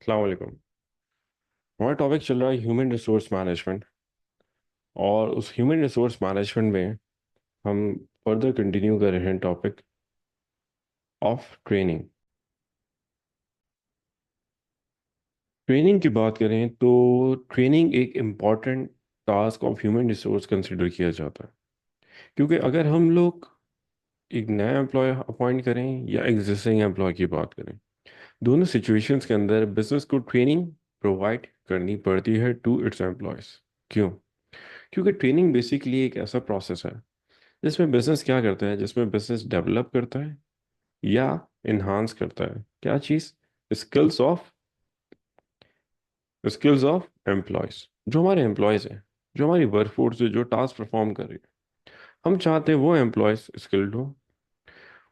अस्सलाम वालेकुम। हमारा टॉपिक चल रहा है ह्यूमन रिसोर्स मैनेजमेंट। और उस ह्यूमन रिसोर्स मैनेजमेंट में हम फर्दर कंटिन्यू कर रहे हैं टॉपिक ऑफ ट्रेनिंग। ट्रेनिंग की बात करें तो ट्रेनिंग एक important task of human resource consider किया जाता है, क्योंकि अगर हम लोग एक नया एम्प्लॉय अपॉइंट करें या एग्जिस्टिंग एम्प्लॉय की बात करें, दोनों सिचुएशंस के अंदर बिजनेस को ट्रेनिंग प्रोवाइड करनी पड़ती है टू इट्स एम्प्लॉयज़। क्यों? क्योंकि ट्रेनिंग बेसिकली एक ऐसा प्रोसेस है जिसमें बिजनेस क्या करता है, जिसमें बिजनेस डेवलप करता है या इन्हांस करता है क्या चीज़? Skills of skills of employees. जो हमारे एम्प्लॉयज़ हैं, जो हमारी वर्कफोर्स है, जो टास्क परफॉर्म कर रही है, हम चाहते हैं वो एम्प्लॉयज़ स्किल्ड हो,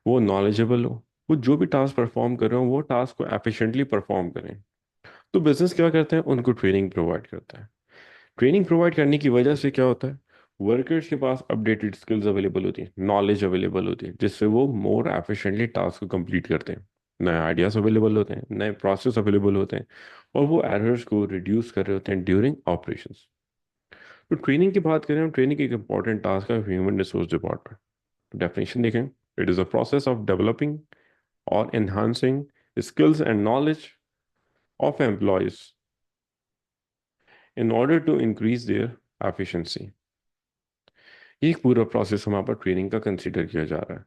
वो नॉलेजेबल हो, वो जो भी टास्क परफॉर्म कर रहे हो वो टास्क को एफिशिएंटली परफॉर्म करें। तो बिजनेस क्या करता है? उनको ट्रेनिंग प्रोवाइड करता है। ट्रेनिंग प्रोवाइड करने की वजह से क्या होता है? वर्कर्स के पास अपडेटेड स्किल्स अवेलेबल होती है, नॉलेज अवेलेबल होती है, जिससे वो मोर एफिशिएंटली टास्क को कंप्लीट करते हैं। नए आइडियाज अवेलेबल होते हैं, नए प्रोसेस अवेलेबल होते हैं, और वो एरर्स को रिड्यूस कर रहे होते हैं ड्यूरिंग ऑपरेशंस। तो ट्रेनिंग की बात करें, हम ट्रेनिंग एक इंपॉर्टेंट टास्क है ह्यूमन रिसोर्स डिपार्टमेंट। डेफिनेशन देखें, it is a process of developing और enhancing skills and knowledge of employees in order to increase their efficiency। ये एक पूरा प्रोसेस हमारे पर ट्रेनिंग का कंसिडर किया जा रहा है।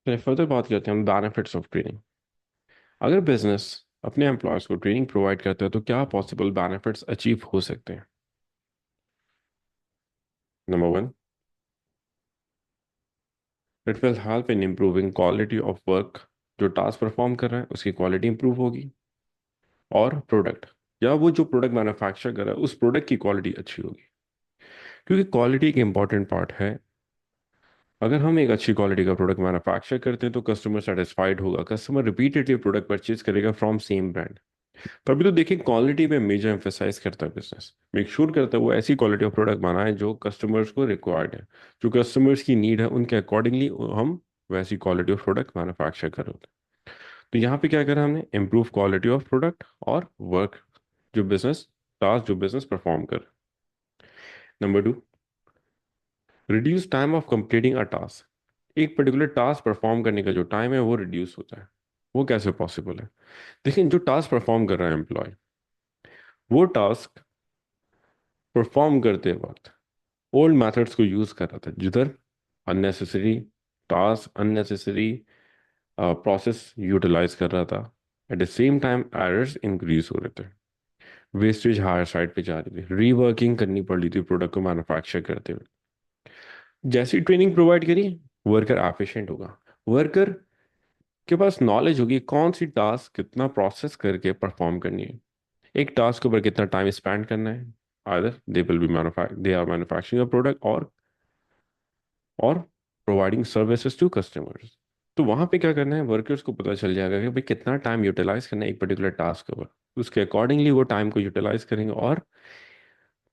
चलिए फर्दर बात करते हैं हम बेनिफिट्स ऑफ ट्रेनिंग। अगर बिजनेस अपने एम्प्लॉयज़ को ट्रेनिंग प्रोवाइड करता है तो क्या पॉसिबल बेनिफिट्स अचीव हो सकते हैं? Number one, it will help in improving quality of work. जो टास्क परफॉर्म कर रहा है उसकी क्वालिटी इंप्रूव होगी, और प्रोडक्ट या वो जो प्रोडक्ट मैन्युफैक्चर कर रहा है उस प्रोडक्ट की क्वालिटी अच्छी होगी, क्योंकि क्वालिटी एक इंपॉर्टेंट पार्ट है। अगर हम एक अच्छी क्वालिटी का प्रोडक्ट मैन्युफैक्चर करते हैं तो कस्टमर सेटिस्फाइड होगा, कस्टमर रिपीटेडली प्रोडक्ट परचेज करेगा फ्रॉम सेम ब्रांड। तभी तो देखिए, क्वालिटी पे मेजर एम्फेसाइज करता है बिजनेस, मेक श्योर करता है वो ऐसी क्वालिटी ऑफ प्रोडक्ट बनाए जो कस्टमर्स को रिक्वायर्ड है, जो कस्टमर्स की नीड है उनके अकॉर्डिंगली हम वैसी क्वालिटी ऑफ प्रोडक्ट मैन्युफैक्चर कर होते हैं। तो यहाँ पे क्या करा हमने? इम्प्रूव क्वालिटी ऑफ प्रोडक्ट और वर्क, जो बिजनेस टास्क जो बिजनेस परफॉर्म कर। Number two, reduce time of completing a task. एक पर्टिकुलर टास्क परफॉर्म करने का जो टाइम है वो रिड्यूस होता है। वो कैसे पॉसिबल है? देखिए, जो टास्क परफॉर्म कर रहा है एम्प्लॉय, वो टास्क परफॉर्म करते वक्त ओल्ड मेथड्स को यूज कर रहा था, जिधर unnecessary task, unnecessary process utilize कर रहा था। At the same time errors increase हो रहे थे, वेस्टेज हायर साइड पे जा रही थी, रीवर्किंग करनी पड़ रही थी प्रोडक्ट को मैन्युफैक्चर करते हुए। जैसी ट्रेनिंग प्रोवाइड करी, वर्कर एफिशिएंट होगा, वर्कर के पास नॉलेज होगी कौन सी टास्क कितना प्रोसेस करके परफॉर्म करनी है, एक टास्क के ऊपर कितना टाइम स्पेंड करना है। Either they will be they are manufacturing a product और प्रोवाइडिंग सर्विसेज टू कस्टमर्स। तो वहां पे क्या करना है, वर्कर्स को पता चल जाएगा कि भाई कितना टाइम यूटिलाइज करना है एक पर्टिकुलर टास्क के ऊपर, उसके अकॉर्डिंगली वो टाइम को यूटिलाइज करेंगे और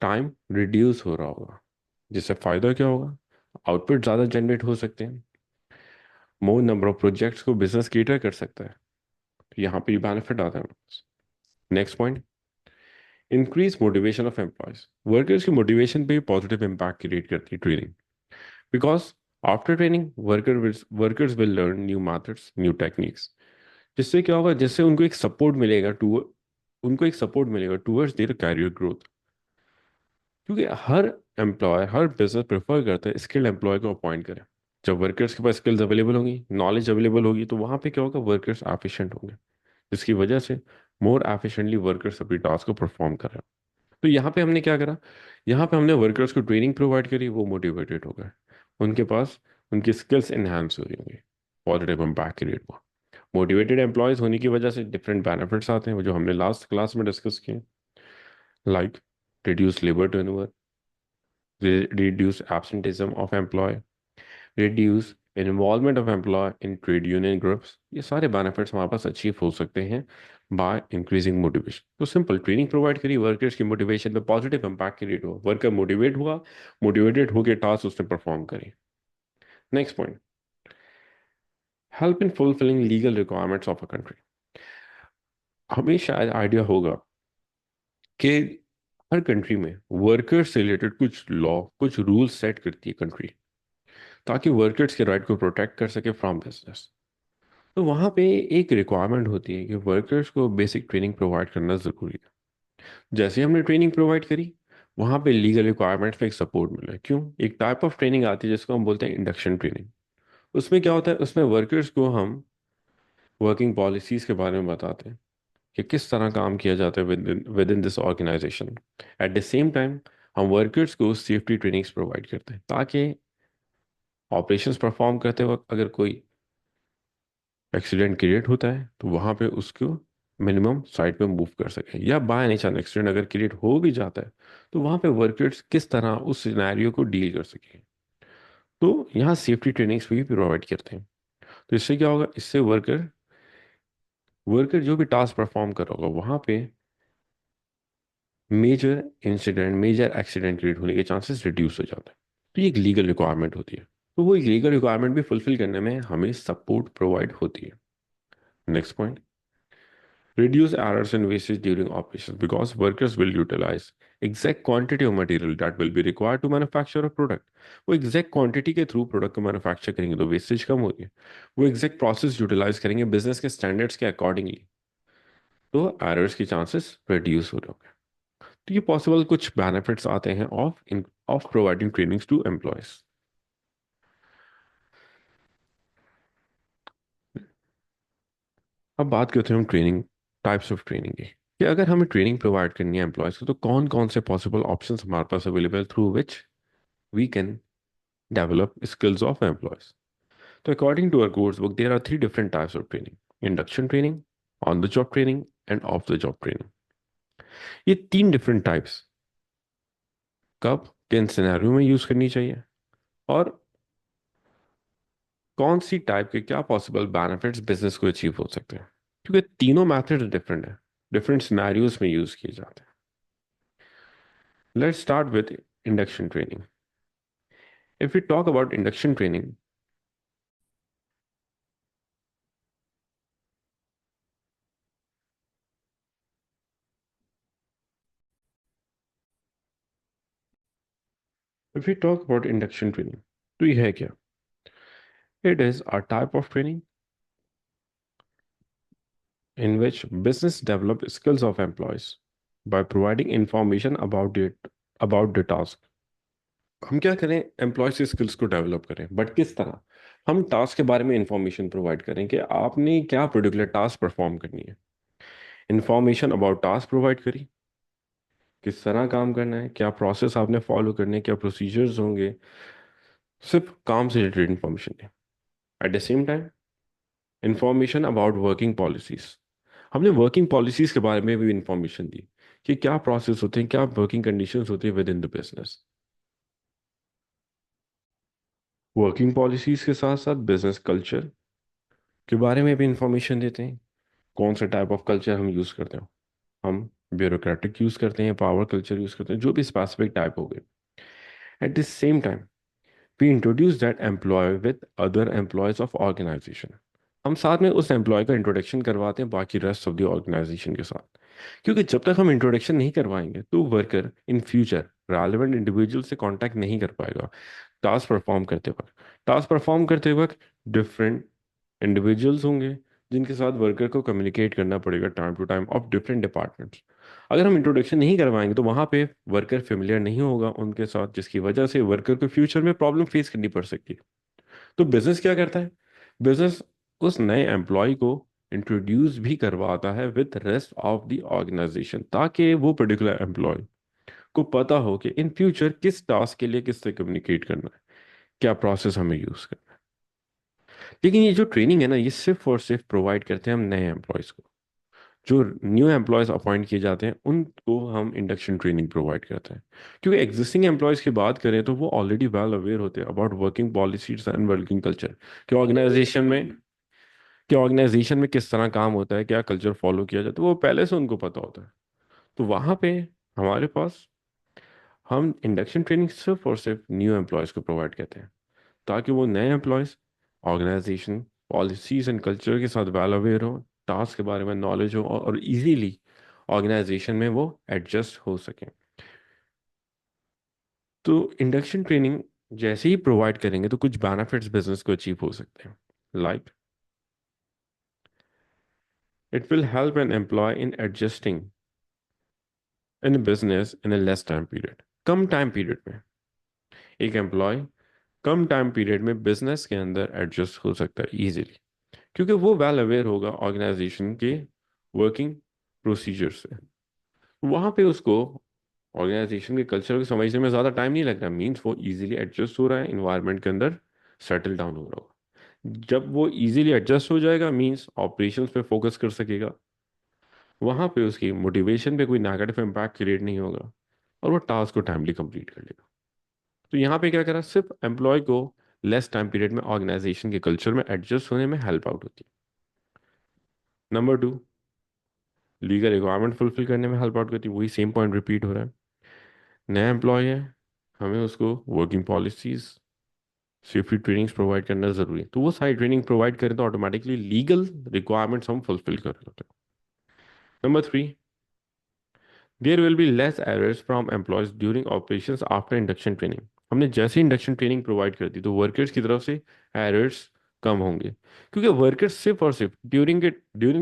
टाइम रिड्यूस हो रहा होगा, जिससे फायदा क्या होगा? आउटपुट ज़्यादा जनरेट हो सकते हैं, मोर नंबर ऑफ प्रोजेक्ट्स को बिजनेस केटर कर सकता है। तो यहाँ पे बेनिफिट आता है। Next point, increase motivation of employees. Workers की मोटिवेशन पे पॉजिटिव इम्पैक्ट क्रिएट करती है training, because after training workers will learn new methods, new techniques. जिससे क्या होगा? जिससे उनको एक सपोर्ट मिलेगा टूवर्ड्स देयर कैरियर ग्रोथ। क्योंकि हर एम्प्लॉय, हर बिजनेस प्रेफर करता है स्किल्ड एम्प्लॉय को अपॉइंट करें। जब वर्कर्स के पास स्किल्स अवेलेबल होंगी, नॉलेज अवेलेबल होगी, तो वहाँ पे क्या होगा? वर्कर्स एफिशिएंट होंगे, जिसकी वजह से मोर एफिशिएंटली वर्कर्स अपनी टास्क को परफॉर्म कर रहे हैं। तो यहाँ पे हमने क्या करा? यहाँ पे हमने वर्कर्स को ट्रेनिंग प्रोवाइड करी, वो मोटिवेटेड हो गए, उनके पास उनकी स्किल्स एनहांस हो रही होंगी, पॉजिटिव इम्पैक्ट क्रिएट हुआ। मोटिवेटेड एम्प्लॉयज होने की वजह से डिफरेंट बेनिफिट्स आते हैं, वो जो हमने लास्ट क्लास में डिस्कस किए, like reduce labour turnover, reduce absenteeism of employee, reduce involvement of employee in trade union groups, ये सारे बेनिफिट्स हमारे पास अचीव हो सकते हैं बाय इंक्रीजिंग मोटिवेशन। तो सिंपल, ट्रेनिंग प्रोवाइड करी, वर्कर्स की मोटिवेशन पे पॉजिटिव इम्पैक्ट क्रिएट हुआ, वर्कर मोटिवेट हुआ, मोटिवेटेड होकर टास्क उसने परफॉर्म करे। Next point, help in fulfilling legal requirements of a country. हमें शायद आइडिया होगा कि हर कंट्री में वर्कर्स से रिलेटेड कुछ लॉ, कुछ रूल्स सेट करती है कंट्री, ताकि वर्कर्स के राइट को प्रोटेक्ट कर सके फ्रॉम बिजनेस। तो वहाँ पे एक रिक्वायरमेंट होती है कि वर्कर्स को बेसिक ट्रेनिंग प्रोवाइड करना ज़रूरी है। जैसे हमने ट्रेनिंग प्रोवाइड करी, वहाँ पे लीगल रिक्वायरमेंट्स में एक सपोर्ट मिला। क्यों? एक टाइप ऑफ ट्रेनिंग आती है जिसको हम बोलते हैं इंडक्शन ट्रेनिंग। उसमें क्या होता है, उसमें वर्कर्स को हम वर्किंग पॉलिसीज़ के बारे में बताते हैं कि किस तरह काम किया जाता है within this organisation. At the same time हम वर्कर्स को सेफ्टी ट्रेनिंग्स प्रोवाइड करते हैं, ताकि ऑपरेशंस परफॉर्म करते वक्त अगर कोई एक्सीडेंट क्रिएट होता है तो वहाँ पे उसको मिनिमम साइड पे मूव कर सके, या बाय एनी चांस एक्सीडेंट अगर क्रिएट हो भी जाता है तो वहाँ पे वर्कर्स किस तरह उस सिनेरियो को डील कर सके। तो यहाँ सेफ्टी ट्रेनिंग्स भी प्रोवाइड करते हैं। तो इससे क्या होगा, इससे वर्कर वर्कर जो भी टास्क परफॉर्म कर रहा होगा वहाँ पे major incident, major accident create होने के चांसेस रिड्यूस हो जाते हैं। तो ये एक लीगल रिक्वायरमेंट होती है। तो वो एक लीगल रिक्वायरमेंट भी फुलफिल करने में हमें सपोर्ट प्रोवाइड होती है। Next point, reduce errors and wastage during operations because workers will utilize exact quantity of material that will be required to manufacture a product। वो exact quantity के through product को manufacture करेंगे तो wastage कम होगी। वो exact प्रोसेस यूटिलाइज करेंगे business के स्टैंडर्ड्स के अकॉर्डिंगली, तो एरर्स की चांसेस रिड्यूस हो जाओगे। तो ये पॉसिबल कुछ बेनिफिट्स आते हैं of providing trainings to employees. अब बात करते हैं हम ट्रेनिंग, टाइप्स ऑफ ट्रेनिंग की, कि अगर हमें ट्रेनिंग प्रोवाइड करनी है एम्प्लॉयज को तो कौन कौन से पॉसिबल ऑप्शंस हमारे पास available through which we can develop skills of employees। So according to our course book, there are three different types of training: induction training, on the job training, and off the job training। ये तीन different types कब, किन scenario में use करनी चाहिए, और कौन सी टाइप के क्या पॉसिबल बेनिफिट्स बिजनेस को अचीव हो सकते हैं, क्योंकि तीनों मेथड डिफरेंट है, डिफरेंट सिनेरियोज में यूज किए जाते हैं। Let's start with induction training. If we talk about induction training, if we talk about induction training, तो ये है क्या? It is a type of training in which business develop skills of employees by providing information about the task। हम क्या करें, employ से skills को develop करें, बट किस तरह? हम टास्क के बारे में इंफॉर्मेशन प्रोवाइड करें कि आपने क्या पर्टिकुलर टास्क परफॉर्म करनी है। इंफॉर्मेशन अबाउट टास्क प्रोवाइड करी, किस तरह काम करना है, क्या प्रोसेस आपने फॉलो करने, क्या प्रोसीजर्स होंगे, सिर्फ काम से रिलेटेड इंफॉर्मेशन है। Eight the same time information about working policies, हमने वर्किंग पॉलिसीज के बारे में भी इंफॉर्मेशन दी कि क्या प्रोसेस होते हैं, क्या वर्किंग कंडीशंस होती है within the business. Working policies के साथ साथ बिजनेस कल्चर के बारे में भी इंफॉर्मेशन देते हैं, कौन सा टाइप ऑफ कल्चर हम यूज़ करते हैं। हम ब्यूरोक्रेटिक यूज़ करते हैं, पावर कल्चर यूज़ करते हैं, जो भी स्पेसिफिक टाइप हो गए। At the same time we introduce that employee with other employees of organisation. हम साथ में उस एम्प्लॉय का इंट्रोडक्शन करवाते हैं बाकी रेस्ट ऑफ द ऑर्गेनाइजेशन के साथ, क्योंकि जब तक हम इंट्रोडक्शन नहीं करवाएंगे तो worker in future relevant individual से कांटेक्ट नहीं कर पाएगा। टास्क परफॉर्म करते वक्त डिफरेंट इंडिविजुअल्स होंगे जिनके साथ वर्कर को कम्युनिकेट करना पड़ेगा time to time of different departments. अगर हम इंट्रोडक्शन नहीं करवाएंगे तो वहाँ पे वर्कर फेमिलियर नहीं होगा उनके साथ, जिसकी वजह से वर्कर को फ्यूचर में प्रॉब्लम फेस करनी पड़ सकती है। तो बिजनेस क्या करता है, बिजनेस उस नए एम्प्लॉय को इंट्रोड्यूस भी करवाता है with rest of the organisation, ताकि वो पर्टिकुलर एम्प्लॉय को पता हो कि इन फ्यूचर किस टास्क के लिए किससे कम्युनिकेट करना है, क्या प्रोसेस हमें यूज करना है। लेकिन ये जो ट्रेनिंग है ना, ये सिर्फ और सिर्फ प्रोवाइड करते हैं हम नए एम्प्लॉयज को। जो न्यू एम्प्लॉयज अपॉइंट किए जाते हैं उनको हम इंडक्शन ट्रेनिंग प्रोवाइड करते हैं, क्योंकि एग्जिस्टिंग एम्प्लॉयज की बात करें तो वो ऑलरेडी वेल अवेयर होते हैं about working policies and working culture, कि ऑर्गेनाइजेशन में कि ऑर्गेनाइजेशन में किस तरह काम होता है, क्या कल्चर फॉलो किया जाता है, वो पहले से उनको पता होता है। तो वहाँ पे हमारे पास हम इंडक्शन ट्रेनिंग सिर्फ और सिर्फ न्यू एम्प्लॉयज को प्रोवाइड करते हैं, ताकि वो नए employees organisation policies and culture के साथ वेल अवेयर हो, टास्क के बारे में नॉलेज हो, और इजीली ऑर्गेनाइजेशन में वो एडजस्ट हो सकें। तो इंडक्शन ट्रेनिंग जैसे ही प्रोवाइड करेंगे तो कुछ बेनिफिट्स बिजनेस को अचीव हो सकते हैं, like it will help an employee in adjusting in business in a less time period. कम टाइम पीरियड में एक एम्प्लॉय कम टाइम पीरियड में बिजनेस के अंदर एडजस्ट हो सकता है इजीली, क्योंकि वो वेल अवेयर होगा ऑर्गेनाइजेशन के वर्किंग प्रोसीजर से। वहाँ पे उसको ऑर्गेनाइजेशन के कल्चर को समझने में ज़्यादा टाइम नहीं लग रहा, मीन्स वो इजीली एडजस्ट हो रहा है इन्वायरमेंट के अंदर, सेटल डाउन हो रहा होगा। जब वो इजीली एडजस्ट हो जाएगा मीन्स ऑपरेशंस पे फोकस कर सकेगा, वहाँ पे उसकी मोटिवेशन पे कोई नेगेटिव इम्पैक्ट क्रिएट नहीं होगा, और वो टास्क को टाइमली कंप्लीट कर लेगा। तो यहाँ पे क्या करा, सिर्फ एम्प्लॉय को लेस टाइम पीरियड में ऑर्गेनाइजेशन के कल्चर में एडजस्ट होने में हेल्प आउट होती है। Number two, legal requirement fulfil करने में हेल्प आउट करती है। वही सेम पॉइंट रिपीट हो रहा है, नया एम्प्लॉय है, हमें उसको working policies safety trainings provide करना जरूरी है, तो वो सारी ट्रेनिंग प्रोवाइड करें तो ऑटोमेटिकली लीगल रिक्वायरमेंट्स हम फुलफिल कर रहे होते हैं। Number three, there will be less errors from employees during operations after induction training. हमने जैसे इंडक्शन ट्रेनिंग प्रोवाइड कर दी तो वर्कर्स की तरफ से एरर्स कम होंगे, क्योंकि वर्कर्स सिर्फ और सिर्फ during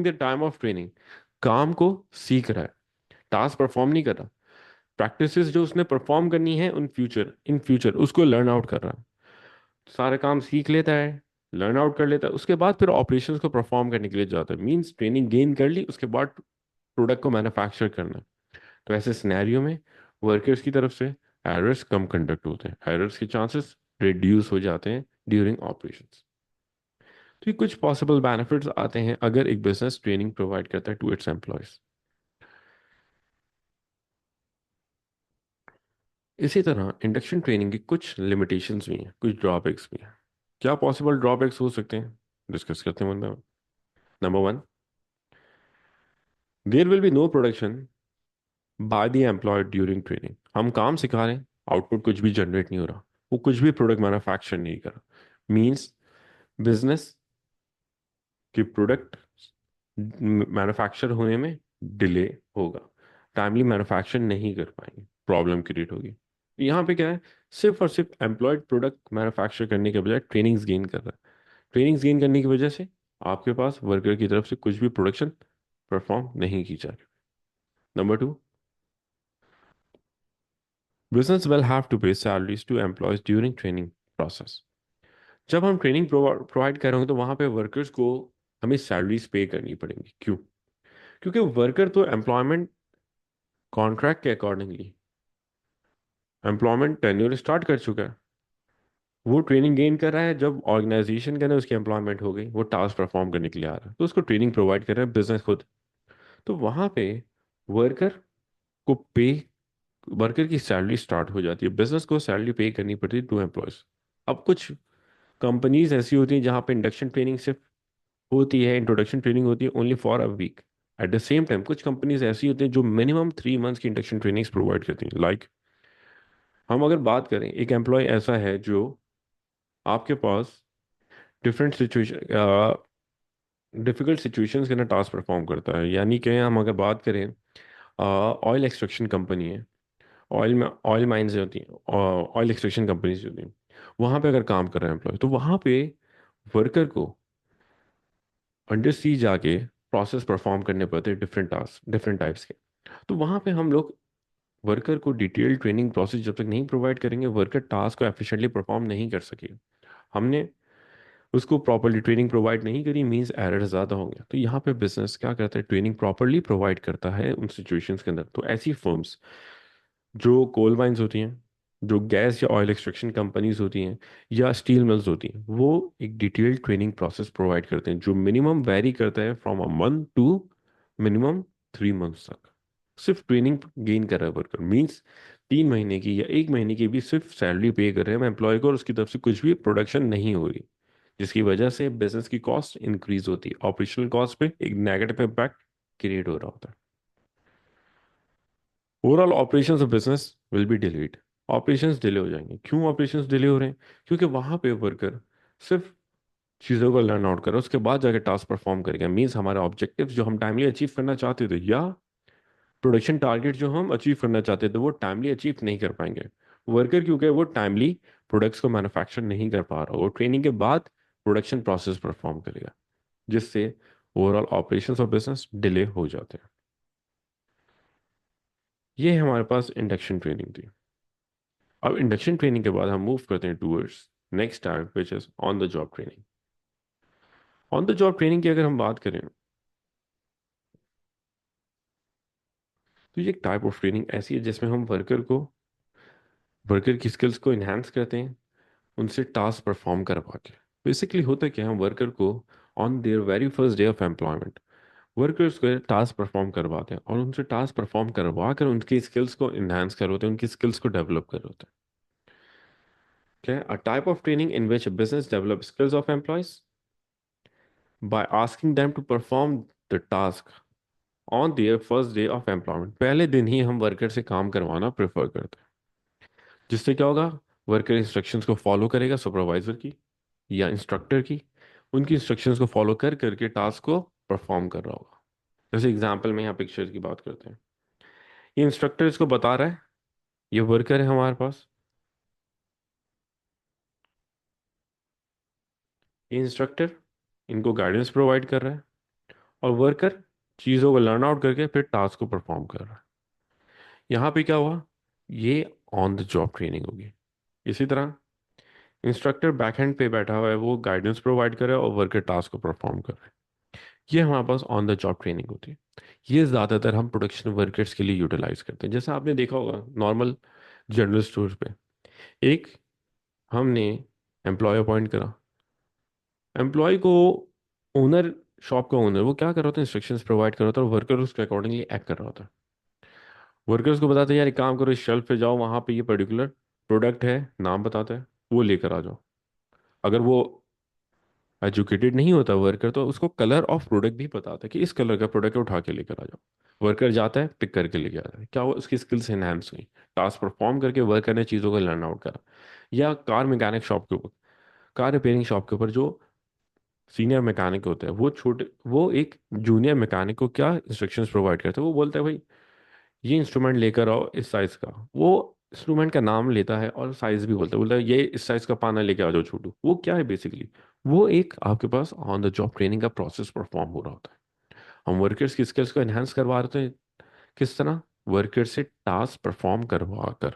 the time of training काम को सीख रहा है, टास्क परफॉर्म नहीं कर रहा। प्रैक्टिसेस जो उसने परफॉर्म करनी है इन फ्यूचर उसको लर्न आउट कर रहा है, सारे काम सीख लेता है, लर्न आउट कर लेता है, उसके बाद फिर ऑपरेशंस को परफॉर्म करने के लिए जाता है, मींस ट्रेनिंग गेन कर ली, उसके बाद प्रोडक्ट को मैन्युफैक्चर करना है। तो ऐसे सिनेरियो में वर्कर्स की तरफ से एरर्स कम कंडक्ट होते हैं, एरर्स के चांसेस रिड्यूस हो जाते हैं ड्यूरिंग ऑपरेशंस। तो ये कुछ पॉसिबल बेनिफिट्स आते हैं अगर एक बिजनेस ट्रेनिंग प्रोवाइड करता है टू इट्स एम्प्लॉयज। इसी तरह इंडक्शन ट्रेनिंग की कुछ लिमिटेशंस भी हैं, कुछ ड्रॉबैक्स भी हैं। क्या पॉसिबल ड्रॉबैक्स हो सकते हैं, डिस्कस करते हैं। Number one, there will be no production by the employee during training. हम काम सिखा रहे हैं, आउटपुट कुछ भी जनरेट नहीं हो रहा, वो कुछ भी प्रोडक्ट मैन्युफैक्चर नहीं कर रहा, मीन्स बिजनेस के प्रोडक्ट मैन्युफैक्चर होने में डिले होगा, टाइमली मैन्युफैक्चर नहीं कर पाएंगे, प्रॉब्लम क्रिएट होगी। यहाँ पे क्या है, सिर्फ और सिर्फ एम्प्लॉयड प्रोडक्ट मैन्युफैक्चर करने के बजाय ट्रेनिंग्स गेन कर रहा है, ट्रेनिंग्स गेन करने की वजह से आपके पास वर्कर की तरफ से कुछ भी प्रोडक्शन परफॉर्म नहीं की जा रही। Number two, business will have to pay salaries to employees during training process. जब हम ट्रेनिंग प्रोवाइड कर रहे होंगे तो वहां पे वर्कर्स को हमें सैलरीज पे करनी पड़ेंगी। क्यों? क्योंकि वर्कर तो एम्प्लॉयमेंट कॉन्ट्रैक्ट के अकॉर्डिंगली एम्प्लॉयमेंट टेन्योर स्टार्ट कर चुका है, वो ट्रेनिंग गेन कर रहा है, जब ऑर्गेनाइजेशन के अंदर उसकी एम्प्लॉयमेंट हो गई, वो टास्क परफॉर्म करने के लिए आ रहा है, तो उसको ट्रेनिंग प्रोवाइड कर रहा है बिजनेस खुद। तो वहां पे वर्कर को पे वर्कर की सैलरी स्टार्ट हो जाती है, बिजनेस को सैलरी पे करनी पड़ती है टू एम्प्लॉयज। अब कुछ कंपनीज ऐसी होती हैं जहाँ पे इंडक्शन ट्रेनिंग सिर्फ होती है, इंट्रोडक्शन ट्रेनिंग होती है only for a week. At the same time कुछ कंपनीज ऐसी होती हैं जो मिनिमम 3 मंथ्स की इंडक्शन ट्रेनिंग्स प्रोवाइड करती हैं। लाइक हम अगर बात करें, एक एम्प्लॉय ऐसा है जो आपके पास डिफरेंट सिचुएशन डिफिकल्ट सिचुएशंस के अंदर टास्क परफॉर्म करता है, यानी कि हम अगर बात करें, ऑयल एक्सट्रैक्शन कंपनी है, ऑयल में ऑयल माइंस होती हैं, ऑयल एक्सट्रैक्शन कंपनीज होती हैं, वहाँ पे अगर काम कर रहे हैं एम्प्लॉय, तो वहाँ पे वर्कर को अंडर सी जाके प्रोसेस परफॉर्म करने पड़ते हैं, डिफरेंट टास्क डिफरेंट टाइप्स के। तो वहाँ पे हम लोग वर्कर को डिटेल ट्रेनिंग प्रोसेस जब तक नहीं प्रोवाइड करेंगे, वर्कर टास्क को एफिशिएंटली परफॉर्म नहीं कर सकेगा। हमने उसको प्रॉपरली ट्रेनिंग प्रोवाइड नहीं करी, मींस एरर ज़्यादा होंगे। तो यहाँ पे बिजनेस क्या करता है, ट्रेनिंग प्रॉपरली प्रोवाइड करता है उन सिचुएशंस के अंदर। तो ऐसी फर्म्स जो कोल माइंस होती हैं, जो गैस या ऑयल एक्सट्रैक्शन कंपनीज होती हैं, या स्टील मिल्स होती हैं, वो एक डिटेल्ड ट्रेनिंग प्रोसेस प्रोवाइड करते हैं जो मिनिमम वेरी करता है from a month to minimum 3 months तक सिर्फ ट्रेनिंग गेन कर रहा है वर्कर, मीन्स 3 महीने की या 1 महीने की भी सिर्फ सैलरी पे कर रहे हैं एम्प्लॉय को और उसकी तरफ से कुछ भी प्रोडक्शन नहीं हो रही, जिसकी वजह से बिजनेस की कॉस्ट इंक्रीज होती है, ऑपरेशनल कॉस्ट पे एक नेगेटिव इम्पैक्ट क्रिएट हो रहा होता है। Overall operations of business will be delayed. Operations delay हो जाएंगे। क्यों ऑपरेशंस डिले हो रहे हैं? क्योंकि वहां पे वर्कर सिर्फ चीज़ों को लर्न आउट करो उसके बाद जाके टास्क परफॉर्म करेगा, मीन्स हमारे ऑब्जेक्टिव्स जो हम टाइमली अचीव करना चाहते थे या प्रोडक्शन टारगेट जो हम अचीव करना चाहते थे वो टाइमली अचीव नहीं कर पाएंगे वर्कर, क्योंकि वो टाइमली प्रोडक्ट्स को मैन्युफैक्चर नहीं कर पा रहा, वो ट्रेनिंग के बाद प्रोडक्शन प्रोसेस परफॉर्म करेगा, जिससे ओवरऑल ऑपरेशंस और बिजनेस डिले हो जाते हैं। ये हमारे पास इंडक्शन ट्रेनिंग थी। अब इंडक्शन ट्रेनिंग के बाद हम मूव करते हैं towards next type which is on the job training. On the job training की अगर हम बात करें तो ये एक टाइप ऑफ ट्रेनिंग ऐसी है जिसमें हम वर्कर की स्किल्स को इन्हांस करते हैं, उनसे टास्क परफॉर्म करवा के। बेसिकली होता है कि हम वर्कर को on their very first day of employment workers को टास्क परफॉर्म करवाते हैं और उनसे टास्क परफॉर्म करवा कर उनकी स्किल्स को इन्हांस कर होते हैं, उनकी स्किल्स को डेवलप कर होते हैं। क्या a type of training in which business develop skills of employees by asking them to perform the task on their first day of employment. पहले दिन ही हम वर्कर से काम करवाना प्रेफर करते हैं, जिससे क्या होगा, वर्कर इंस्ट्रक्शंस को फॉलो करेगा सुपरवाइजर की या इंस्ट्रक्टर की, उनकी इंस्ट्रक्शंस को फॉलो कर करके टास्क को परफॉर्म कर रहा होगा। जैसे एग्जांपल में यहाँ पिक्चर की बात करते हैं, ये इंस्ट्रक्टर इसको बता रहा है, ये वर्कर है हमारे पास, ये इंस्ट्रक्टर इनको गाइडेंस प्रोवाइड कर रहा है और वर्कर चीज़ों को लर्न आउट करके फिर टास्क को परफॉर्म कर रहा है। यहाँ पे क्या हुआ, ये ऑन द जॉब ट्रेनिंग होगी। इसी तरह इंस्ट्रक्टर बैकएंड पे बैठा हुआ है, वो गाइडेंस प्रोवाइड कर रहा है और वर्कर टास्क को परफॉर्म कर रहा है। ये हमारे pass on the job training होती है। ये ज़्यादातर हम प्रोडक्शन वर्कर्स के लिए यूटिलाइज करते हैं। जैसे आपने देखा होगा नॉर्मल जनरल स्टोर पे एक हमने एम्प्लॉय अपॉइंट करा, एम्प्लॉय को ओनर, शॉप का ओनर वो क्या कर रहा था, इंस्ट्रक्शंस प्रोवाइड कर रहा था और वर्कर उसके अकॉर्डिंगली एक्ट कर रहा था। वर्कर्स को बताते यार एक काम करो, इस शेल्फ पे जाओ, वहां पे ये पर्टिकुलर प्रोडक्ट है, नाम बताता है, वो लेकर आ जाओ। अगर वो एजुकेटेड नहीं होता वर्कर तो उसको कलर ऑफ प्रोडक्ट भी पता था कि इस कलर का प्रोडक्ट उठा के लेकर आ जाओ। वर्कर जाता है पिक करके लेके आता है, क्या वो उसकी स्किल्स एनहांस हुई, टास्क परफॉर्म करके वर्कर ने चीज़ों को लर्न आउट करा। या कार मैकेनिक शॉप के ऊपर, कार रिपेयरिंग शॉप के ऊपर जो सीनियर मैकेनिक होते हैं वो एक जूनियर मैकेनिक को क्या इंस्ट्रक्शंस प्रोवाइड करते हैं, वो बोलता है भाई ये इंस्ट्रूमेंट लेकर आओ इस साइज का, वो इंस्ट्रूमेंट का नाम लेता है और साइज भी बोलता है ये इस साइज का पाना लेके आ जाओ छोटू। वो क्या है बेसिकली, वो एक आपके pass on the job training का प्रोसेस परफॉर्म हो रहा होता है। हम वर्कर्स की स्किल्स को एनहांस करवा रहे थे, किस तरह, वर्कर से टास्क परफॉर्म करवा कर।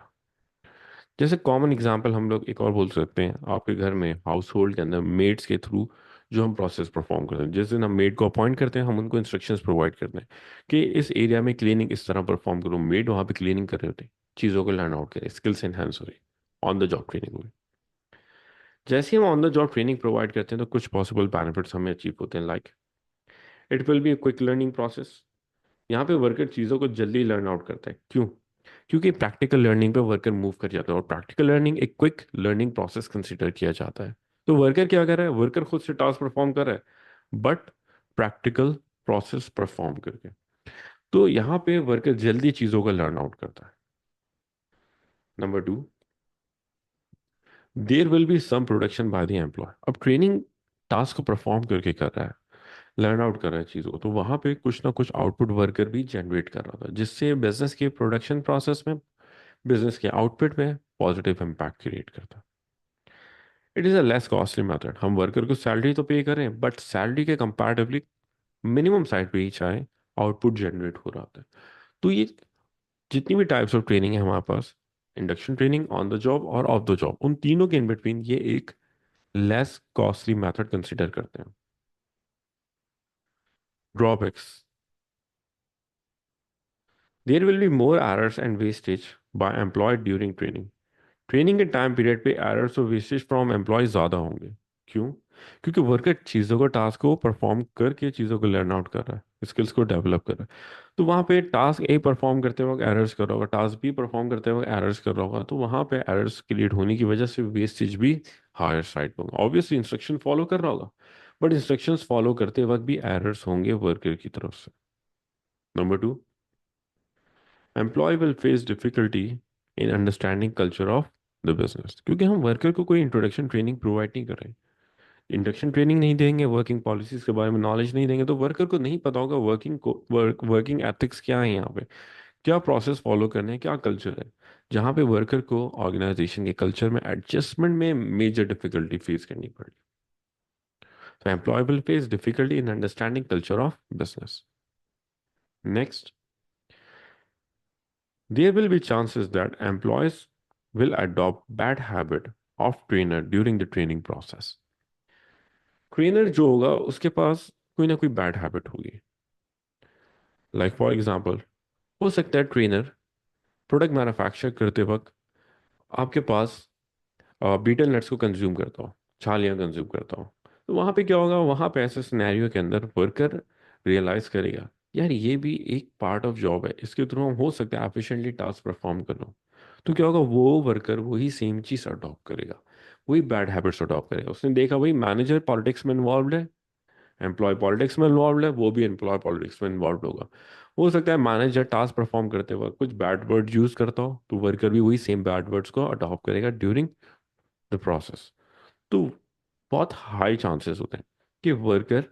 जैसे कॉमन एग्जांपल हम लोग एक और बोल सकते हैं, आपके घर में हाउस होल्ड के अंदर मेड्स के थ्रू जो हम प्रोसेस परफॉर्म करते हैं, जिस दिन हम मेड को अपॉइंट करते हैं हम उनको इंस्ट्रक्शंस प्रोवाइड करते हैं कि इस एरिया में क्लीनिंग इस तरह परफॉर्म करो, मेड वहाँ पे क्लीनिंग कर रहे होते हैं, चीज़ों को लर्न आउट करें, स्किल्स एनहांस हो रही, ऑन द जॉब ट्रेनिंग हुई। जैसे ही हम on the job training provide करते हैं तो कुछ पॉसिबल बेनिफिट्स हमें अचीव होते हैं, like it will be a quick learning process. यहाँ पे वर्कर चीज़ों को जल्दी लर्न आउट करता है, क्यों? क्योंकि प्रैक्टिकल लर्निंग पे वर्कर मूव कर जाता है और प्रैक्टिकल लर्निंग एक क्विक लर्निंग प्रोसेस कंसिडर किया जाता है। तो वर्कर क्या कर रहा है, वर्कर खुद से टास्क परफॉर्म कर रहा है बट प्रैक्टिकल प्रोसेस परफॉर्म करके। तो यहाँ पे वर्कर जल्दी चीज़ों का लर्न आउट करता है। Number 2, there will be some production by the employee. अब ट्रेनिंग टास्क को परफॉर्म करके कर रहा है, लर्न आउट कर रहा है चीज़ों को, तो वहाँ पे कुछ ना कुछ आउटपुट वर्कर भी जनरेट कर रहा था, जिससे बिजनेस के प्रोडक्शन प्रोसेस में, बिजनेस के आउटपुट में पॉजिटिव इम्पैक्ट क्रिएट करता है। It is a less costly method. हम वर्कर को सैलरी तो पे करें बट सैलरी के कंपैरेटिवली मिनिमम साइड पे ही चाहे आउटपुट जनरेट हो रहा है। तो ये जितनी भी टाइप्स ऑफ ट्रेनिंग है हमारे पास, induction training, on the job और ऑफ द जॉब, उन तीनों के इन बिटवीन ये एक लेस कॉस्टली मेथड कंसिडर करते हैं। Drawbacks, there will be more errors and wastage by employed during training. Training के टाइम पीरियड पे एरर्स और वेस्टेज फ्रॉम एम्प्लॉय ज़्यादा होंगे। क्यों? क्योंकि वर्कर चीज़ों को, टास्क को परफॉर्म करके चीज़ों को लर्न आउट कर रहा है, स्किल्स को डेवलप कर रहा है। तो वहाँ पे टास्क ए परफॉर्म करते वक्त एरर्स कर रहा होगा, टास्क बी परफॉर्म करते वक्त एरर्स कर रहा होगा, तो वहाँ पे एरर्स क्रिएट होने की वजह से वेस्टेज भी हायर साइड पे होगा। ऑब्वियसली इंस्ट्रक्शन फॉलो कर रहा होगा, बट इंस्ट्रक्शंस फॉलो करते वक्त भी एरर्स होंगे वर्कर की तरफ से। Number two, employee will face difficulty in understanding culture of the business, क्योंकि हम वर्कर को कोई इंट्रोडक्शन ट्रेनिंग प्रोवाइड नहीं कर रहे। इंडक्शन ट्रेनिंग नहीं देंगे, वर्किंग पॉलिसीज के बारे में नॉलेज नहीं देंगे, तो वर्कर को नहीं पता होगा वर्किंग एथिक्स क्या है, यहाँ पे क्या प्रोसेस फॉलो करने हैं, क्या कल्चर है, जहाँ पे वर्कर को ऑर्गेनाइजेशन के कल्चर में एडजस्टमेंट में मेजर डिफिकल्टी फेस करनी पड़ी। तो employee will face difficulty in understanding culture of business. Next, there will be chances that employees will adopt bad habit of trainer during the training process। Trainer जो होगा उसके पास कोई ना कोई बैड हैबिट होगी। लाइक फॉर एग्जांपल, हो सकता है ट्रेनर प्रोडक्ट मैन्युफैक्चर करते वक्त आपके पास बीटल नट्स को कंज्यूम करता हो, छालियाँ कंज्यूम करता हो। तो वहाँ पे क्या होगा, वहाँ पे ऐसे सिनेरियो के अंदर वर्कर रियलाइज करेगा, यार ये भी एक पार्ट ऑफ जॉब है, इसके थ्रू हम हो सकता है एफिशिएंटली टास्क परफॉर्म कर लो। तो क्या होगा, वो वर्कर वही सेम चीज़ अडॉप्ट करेगा, वही बैड हैबिट्स अडॉप्ट करेगा। उसने देखा भाई मैनेजर पॉलिटिक्स में इन्वॉल्व है, एम्प्लॉय पॉलिटिक्स में इन्वॉल्व है, वो भी एम्प्लॉय पॉलिटिक्स में इन्वॉल्व होगा। हो सकता है मैनेजर टास्क परफॉर्म करते वक्त कुछ बैड वर्ड यूज करता हो, तो वर्कर भी वही सेम बैड वर्ड्स को अडॉप्ट करेगा ड्यूरिंग द प्रोसेस। तो बहुत हाई चांसेस होते हैं कि वर्कर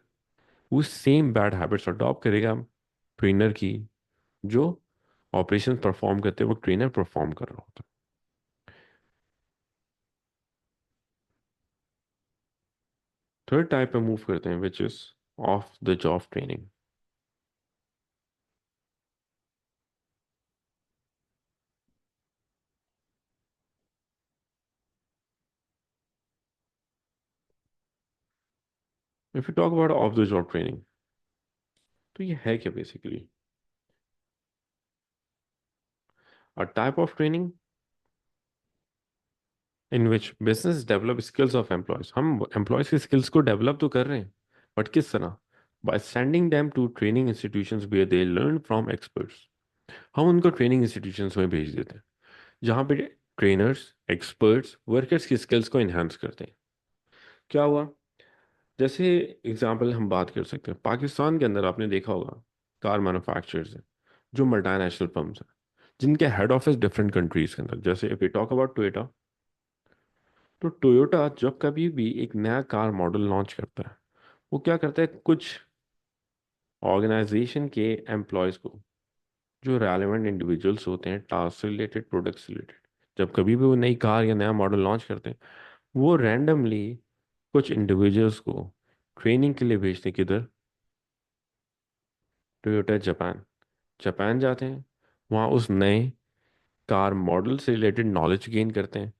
वो सेम बैड हैबिट्स अडॉप्ट करेगा ट्रेनर की, जो ऑपरेशन परफॉर्म करते वक्त ट्रेनर परफॉर्म कर रहा होता है। थर्ड टाइप पे मूव करते हैं, which is off the job training. If you talk about off the job training, तो ये है क्या basically? A type of training in which business develop skills of employees. हम एम्प्लॉयज की स्किल्स को डेवलप तो कर रहे हैं, बट किस तरह? By sending them to training institutions where they learn from experts. हम उनको ट्रेनिंग इंस्टीट्यूशंस में भेज देते हैं, जहाँ पे ट्रेनर्स एक्सपर्ट्स वर्कर्स की स्किल्स को इन्हांस करते हैं। क्या हुआ, जैसे एग्जाम्पल हम बात कर सकते हैं, पाकिस्तान के अंदर आपने देखा होगा कार मैन्युफैक्चरर्स हैं जो मल्टीनेशनल फर्म्स हैं, जिनके हेड ऑफिस डिफरेंट कंट्रीज के अंदर। जैसे if you talk about Toyota, तो टोयोटा जब कभी भी एक नया कार मॉडल लॉन्च करता है, वो क्या करता है, कुछ ऑर्गेनाइजेशन के एम्प्लॉयज़ को, जो रेलेवेंट इंडिविजुअल्स होते हैं टास्क से रिलेटेड, प्रोडक्ट से रिलेटेड, जब कभी भी वो नई कार या नया मॉडल लॉन्च करते हैं, वो रैंडमली कुछ इंडिविजुअल्स को ट्रेनिंग के लिए भेजते हैं। किधर? Toyota Japan. जापान जाते हैं, वहाँ उस नए कार मॉडल से रिलेटेड नॉलेज गेन करते हैं,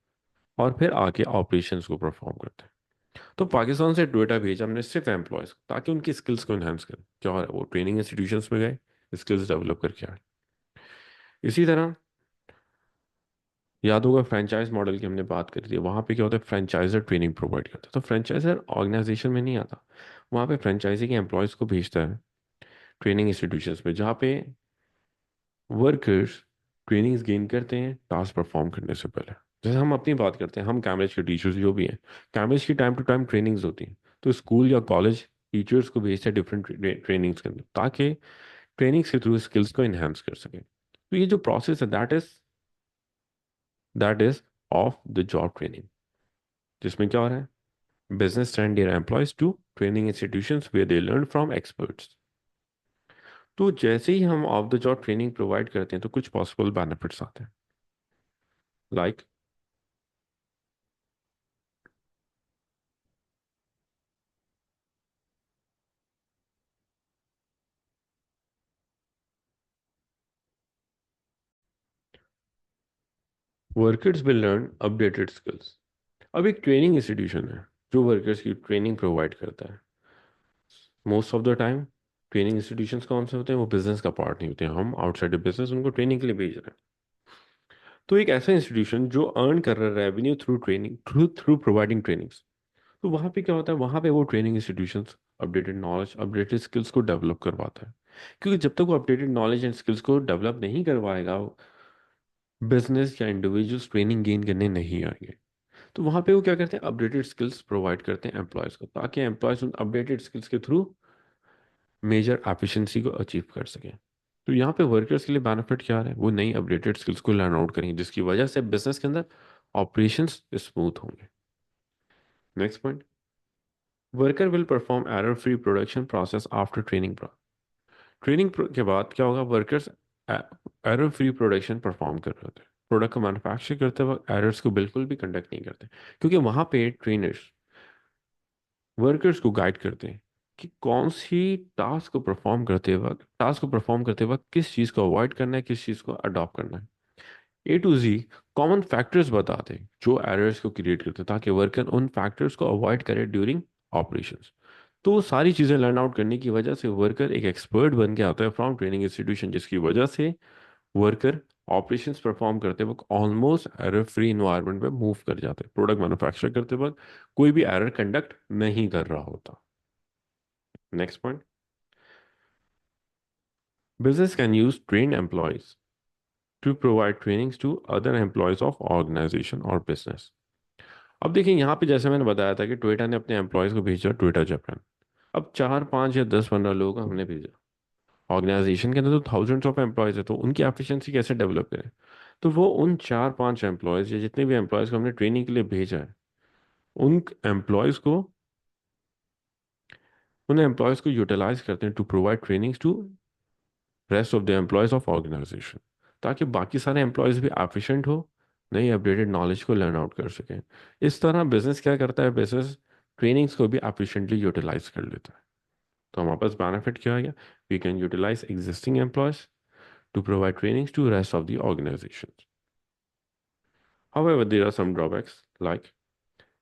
और फिर आके ऑपरेशंस को परफॉर्म करते हैं। तो पाकिस्तान से टोयोटा भेजा हमने सिर्फ एम्प्लॉयज़ को, ताकि उनकी स्किल्स को इन्हांस करें। क्या हो रहा है, वो ट्रेनिंग इंस्टीट्यूशंस में गए, स्किल्स डेवलप करके आए। इसी तरह याद होगा फ्रेंचाइज मॉडल की हमने बात करी थी, वहाँ पे क्या होता है, फ्रेंचाइजर ट्रेनिंग प्रोवाइड करता है। तो फ्रेंचाइजर ऑर्गेनाइजेशन में नहीं आता, वहाँ पे फ्रेंचाइजी के एम्प्लॉयज़ को भेजता है ट्रेनिंग इंस्टीट्यूशंस में, जहाँ पे वर्कर्स ट्रेनिंग्स गेन करते हैं टास्क परफॉर्म करने से पहले। जैसे हम अपनी बात करते हैं, हम कैम्ब्रिज के टीचर्स जो भी हैं, कैम्ब्रिज की टाइम टू टाइम ट्रेनिंग्स होती हैं, तो स्कूल या कॉलेज टीचर्स को भेजते हैं डिफरेंट ट्रेनिंग्स के अंदर, ताकि ट्रेनिंग्स के थ्रू स्किल्स को इन्हांस कर सकें। तो ये जो प्रोसेस है, that is off the job training, जिसमें क्या हो रहा है, business send their employees to training institutions where they learn from experts। तो जैसे ही हम of the job training provide करते हैं, तो कुछ पॉसिबल बेनिफिट्स आते हैं। Like workers will learn updated skills. अब एक ट्रेनिंग इंस्टीट्यूशन है जो वर्कर्स की ट्रेनिंग प्रोवाइड करता है। Most of the time training institutions कौन से होते हैं, वो बिजनेस का पार्ट नहीं होते हैं, हम आउटसाइड बिजनेस उनको ट्रेनिंग के लिए भेज रहे हैं। तो एक ऐसा इंस्टीट्यूशन जो अर्न कर रहा है revenue through training, through through providing trainings, तो वहाँ पे क्या होता है, वहाँ पे वो training institutions updated knowledge, updated skills को डेवलप करवाता है। क्योंकि जब तक वो अपडेटेड नॉलेज एंड स्किल्स को डेवलप नहीं करवाएगा, बिजनेस या इंडिविजुअल्स ट्रेनिंग गेन करने नहीं आएंगे। तो वहाँ पे वो क्या करते हैं, अपडेटेड स्किल्स प्रोवाइड करते हैं एम्प्लॉयज़ को, ताकि एम्प्लॉयज़ उन अपडेटेड स्किल्स के थ्रू मेजर एफिशिएंसी को अचीव कर सकें। तो यहाँ पे वर्कर्स के लिए बेनिफिट क्या है, वो नई अपडेटेड स्किल्स को लर्न आउट करेंगे, जिसकी वजह से बिजनेस के अंदर ऑपरेशंस स्मूथ होंगे। Next point, worker will perform error free production process after training. Training के बाद क्या होगा, workers error free production perform कर रहे होते हैं। प्रोडक्ट को मैन्युफैक्चर करते वक्त एरर्स को बिल्कुल भी कंडक्ट नहीं करते, क्योंकि वहाँ पे ट्रेनर्स वर्कर्स को गाइड करते हैं कि कौन सी टास्क को परफॉर्म करते वक्त किस चीज़ को अवॉइड करना है, किस चीज़ को अडॉप्ट करना है। A to Z common factors बताते हैं जो एरर्स को क्रिएट करते हैं, ताकि वर्कर उन फैक्टर्स को अवॉइड करे ड्यूरिंग ऑपरेशंस। तो वो सारी चीज़ें लर्न आउट करने की वजह से वर्कर एक एक्सपर्ट बन के आता है फ्रॉम ट्रेनिंग इंस्टीट्यूशन, जिसकी वजह से वर्कर ऑपरेशंस परफॉर्म करते वक्त ऑलमोस्ट एरर फ्री इन्वायरमेंट में मूव कर जाते हैं। प्रोडक्ट मैन्युफैक्चर करते वक्त कोई भी एरर कंडक्ट नहीं कर रहा होता। Next point, business can use trained employees to provide trainings to other employees of organization or business। अब देखिए यहाँ पे जैसे मैंने बताया था कि टोयोटा ने अपने एम्प्लॉयज़ को भेजा टोयोटा जापान। अब 4 5 या 10 15 लोग हमने भेजा, ऑर्गेनाइजेशन के अंदर तो थाउजेंड्स ऑफ एम्प्लॉयज़ है, तो उनकी एफिशिएंसी कैसे डेवलप करें। तो वो उन 4 5 एम्प्लॉयज़ या जितने भी एम्प्लॉयज़ को हमने ट्रेनिंग के लिए भेजा है, उन एम्प्लॉयज़ को उन एम्प्लॉयज़ को यूटिलाइज करते हैं to provide trainings to rest of the employees of organization, ताकि बाकी सारे एम्प्लॉयज भी एफिशिएंट हो, नई अपडेटेड नॉलेज को लर्न आउट कर सकें। इस तरह बिजनेस क्या करता है, बिजनेस ट्रेनिंग्स को भी एफिशिएंटली यूटिलाइज कर लेता है। तो हमारे पास बेनिफिट क्या आ गया, we can utilize existing employees to provide trainings to rest of the organization. However, there are some drawbacks like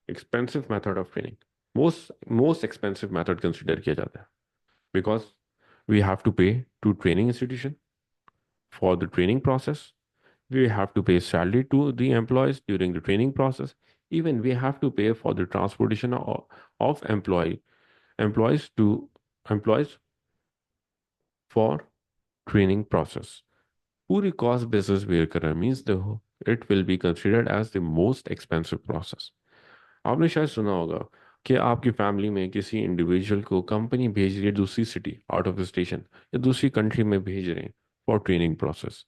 expensive method of training. Most expensive method consider किया जाता है, because we have to pay to training institution for the training process. We have to pay salary to the employees during the training process. Even we have to pay for the transportation of employees to employees for training process. पूरी cost basis bear करना means it will be considered as the most expensive process. आपने शायद सुना होगा कि आपकी family में किसी इंडिविजुअल को कंपनी भेज रही है दूसरी city out of the station, या दूसरी कंट्री में भेज रहे हैं फॉर ट्रेनिंग प्रोसेस।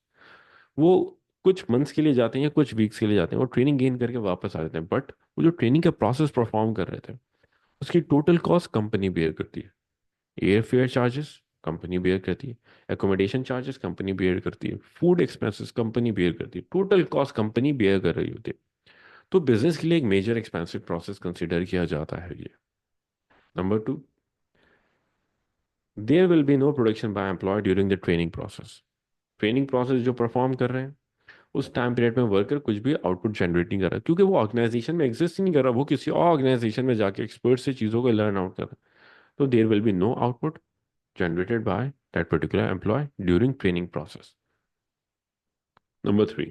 वो कुछ मंथ्स के लिए जाते हैं या कुछ वीक्स के लिए जाते हैं, वो ट्रेनिंग गेन करके वापस आ जाते हैं, बट वो जो ट्रेनिंग का प्रोसेस परफॉर्म कर रहे थे उसकी टोटल कॉस्ट कंपनी बेयर करती है। Air fare charges company bear करती है, एकोमोडेशन चार्जेस कंपनी बेयर करती है, फूड एक्सपेंसेस कंपनी बेयर करती है, टोटल कॉस्ट कंपनी बेयर कर रही होती है। तो बिजनेस के लिए एक मेजर एक्सपेंसिव प्रोसेस कंसिडर किया जाता है ये। Number 2, there will be no production by employee during the training process. Training process जो परफॉर्म कर रहे हैं उस टाइम पीरियड में वर्कर कुछ भी आउटपुट जनरेट नहीं कर रहा, क्योंकि वो ऑर्गेनाइजेशन में एग्जिस्ट ही नहीं कर रहा, वो किसी और ऑर्गेनाइजेशन में जाके एक्सपर्ट से चीज़ों को लर्न आउट कर रहा है। तो there will be no output generated by that particular employee during training process. Number 3,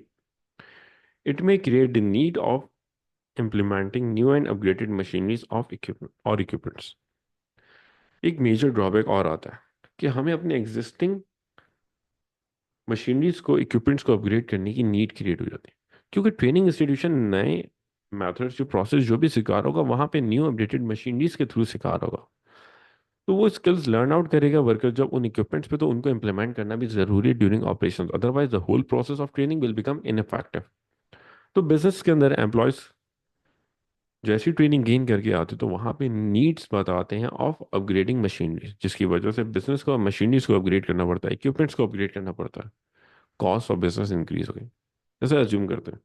it may create the need of implementing new and upgraded machineries of equipments। एक मेजर ड्रॉबैक और आता है कि हमें अपने एग्जिस्टिंग मशीनरीज को equipments को upgrade करने की नीड क्रिएट हो जाती है, क्योंकि ट्रेनिंग इंस्टीट्यूशन नए मेथड्स जो प्रोसेस जो भी सिखा रहा होगा वहाँ पे न्यू अपडेटेड मशीनरीज के थ्रू सिखा रहा होगा। तो वो स्किल्स लर्न आउट करेगा वर्कर जब उन इक्विपमेंट्स पे, तो उनको इम्प्लीमेंट करना भी जरूरी है during operation, otherwise the whole process of training will become ineffective. तो बिजनेस के अंदर एम्प्लॉयज जैसी ट्रेनिंग गेन करके आते तो वहाँ पे नीड्स बताते हैं ऑफ अपग्रेडिंग मशीनरी, जिसकी वजह से बिजनेस को मशीनरीज को अपग्रेड करना पड़ता है, इक्विपमेंट्स को अपग्रेड करना पड़ता है, कॉस्ट ऑफ बिजनेस इंक्रीज हो गई। जैसे अज्यूम करते हैं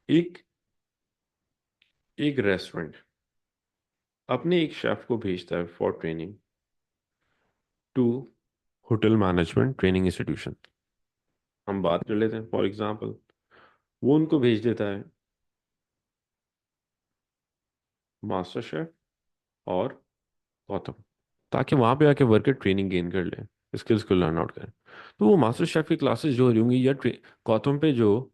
एक एक रेस्टोरेंट अपने एक शेफ को भेजता है for training to hotel management training institution. हम बात कर लेते हैं फॉर एग्जांपल, वो उनको भेज देता है मास्टर शेफ और गौतम, ताकि वहाँ पे आके वर्कर ट्रेनिंग गेन कर लें, स्किल्स को लर्न आउट करें। तो वो मास्टर शेफ की क्लासेस जो हो रही होंगी या गौतम पे जो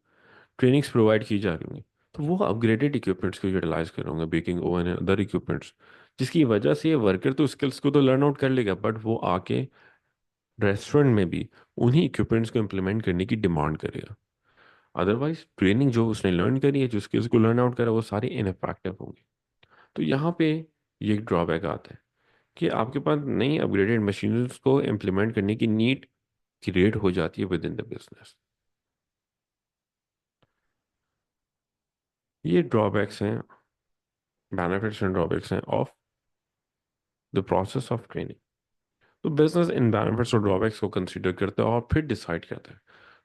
ट्रेनिंग्स प्रोवाइड की जा रही होंगी, तो वो अपग्रेडेड इक्विपमेंट्स को यूटिलाइज कर होंगे, बेकिंग ओवन है, अदर इक्विपमेंट्स, जिसकी वजह से ये वर्कर तो स्किल्स को तो लर्न आउट कर लेगा, बट वो आके रेस्टोरेंट में भी उन्हीं इक्विपमेंट्स को इम्प्लीमेंट करने की डिमांड करेगा। अदरवाइज ट्रेनिंग जो उसने लर्न करी है, जो स्किल्स को लर्न आउट करा, वो सारी इनफेक्टिव होंगी। तो यहाँ पे ये एक ड्रॉबैक आता है कि आपके पास नई अपग्रेडेड मशीन्स को इम्प्लीमेंट करने की नीड क्रिएट हो जाती है विद इन द बिजनेस। ये ड्रॉबैक्स हैं, बेनिफिट्स एंड ड्रॉबैक्स हैं of the process of training. तो बिजनेस इन बेनिफिट्स और ड्रॉबैक्स को कंसीडर करता है और फिर डिसाइड करता है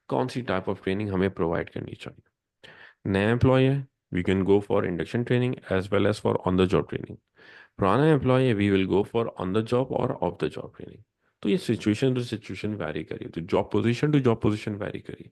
कौन सी टाइप ऑफ ट्रेनिंग हमें प्रोवाइड करनी चाहिए। नया एम्प्लॉय है, we can go for induction training as well as for on the job training. पुराना एम्प्लॉय है, we will go for on the job और ऑफ द जॉब ट्रेनिंग। तो ये सिचुएशन टू सिचुएशन वैरी करी, तो job position to job position vary करी।